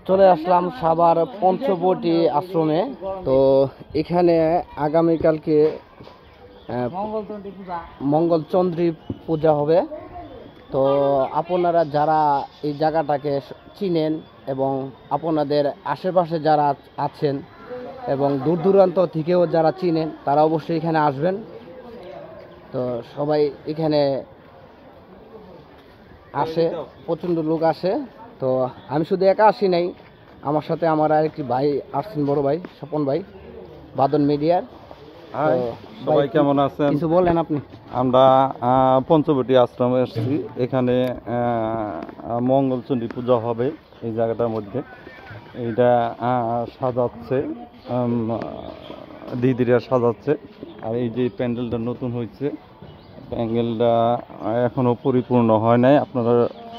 চলে আসলাম সাভার পঞ্চবটি আশ্রমে। তো এখানে আগামীকালকে মঙ্গলচন্দ্রী পূজা হবে। তো আপনারা যারা এই জায়গাটাকে চিনেন এবং আপনাদের আশেপাশে যারা আছেন এবং দূর দূরান্ত থেকেও যারা চিনেন তারা অবশ্যই এখানে আসবেন। তো সবাই এখানে আসে, প্রচণ্ড লোক আসে। তো আমি শুধু একা আসি নাই, আমার সাথে আমার আরেকটি ভাই আসছেন, বড় ভাই স্বপন ভাই, বাদন মিডিয়ার। সবাই কেমন আছেন? কিছু বলেন আপনি। আমরা পঞ্চবটি আশ্রমে এসেছি। এখানে মঙ্গলচণ্ডী পূজা হবে এই জায়গাটার মধ্যে। এইটা সাজাচ্ছে, দিদিরা সাজাচ্ছে। আর এই যে প্যান্ডেলটা নতুন হয়েছে, প্যান্ডেলটা এখনও পরিপূর্ণ হয় নাই। আপনারা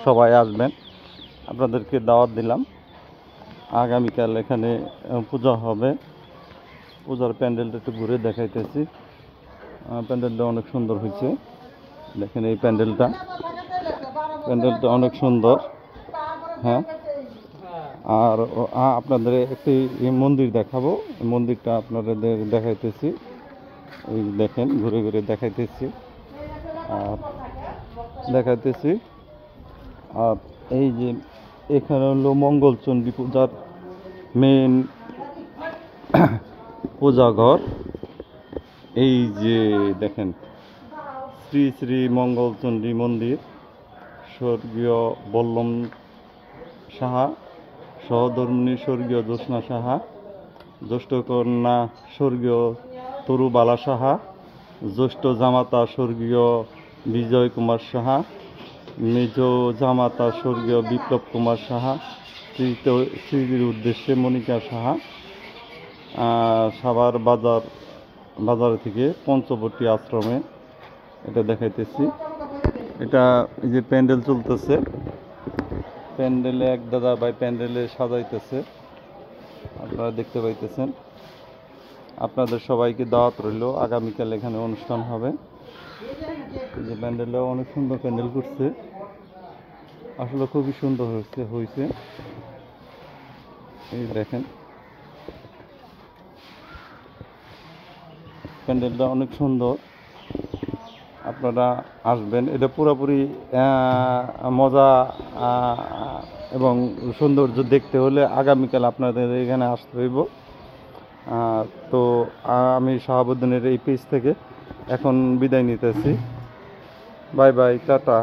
সবাই আসবেন, আপনাদেরকে দাওয়াত দিলাম। আগামীকাল এখানে পূজা হবে। পূজার প্যান্ডেলটা একটু ঘুরে দেখাইতেছি। প্যান্ডেলটা অনেক সুন্দর হয়েছে, দেখেন এই প্যান্ডেলটা অনেক সুন্দর। হ্যাঁ, আর আপনাদের একটি মন্দির দেখাবো। মন্দিরটা আপনাদের দেখাইতেছি, এই দেখেন ঘুরে ঘুরে দেখাইতেছি আর আর এই যে এখানে হলো মঙ্গলচণ্ডী পূজার মেন পূজাঘর। এই যে দেখেন শ্রী শ্রী মঙ্গলচণ্ডী মন্দির। স্বর্গীয় বল্লম সাহা, সহধর্মিণী স্বর্গীয় জ্যোৎস্না সাহা, জ্যেষ্ঠ কন্যা স্বর্গীয় তরুবালা সাহা, জ্যেষ্ঠ জামাতা স্বর্গীয় বিজয় কুমার সাহা, মেজ জামাতা স্বর্গীয় বিপ্লব কুমার সাহা, স্ত্রীর উদ্দেশ্যে মনিকা সাহা। সাভার বাজার থেকে পঞ্চবটি আশ্রমে এটা দেখাইতেছি। এটা এই যে প্যান্ডেল চলতেছে, প্যান্ডেলে এক দাদা ভাই প্যান্ডেলে সাজাইতেছে, আপনারা দেখতে পাইতেছেন। আপনাদের সবাইকে দাওয়াত রইল, আগামীকাল এখানে অনুষ্ঠান হবে। এই যে প্যান্ডেলটা অনেক সুন্দর প্যান্ডেল করছে, আসলে খুবই সুন্দর হয়েছে। এই দেখেন প্যান্ডেলটা অনেক সুন্দর, আপনারা আসবেন। এটা পুরোপুরি মজা এবং সৌন্দর্য দেখতে হলে আগামীকাল আপনাদের এখানে আসতে হইব। তো আমি শাহাবুদ্দিনের এই পেজ থেকে এখন বিদায় নিতেছি। Bye bye, tata.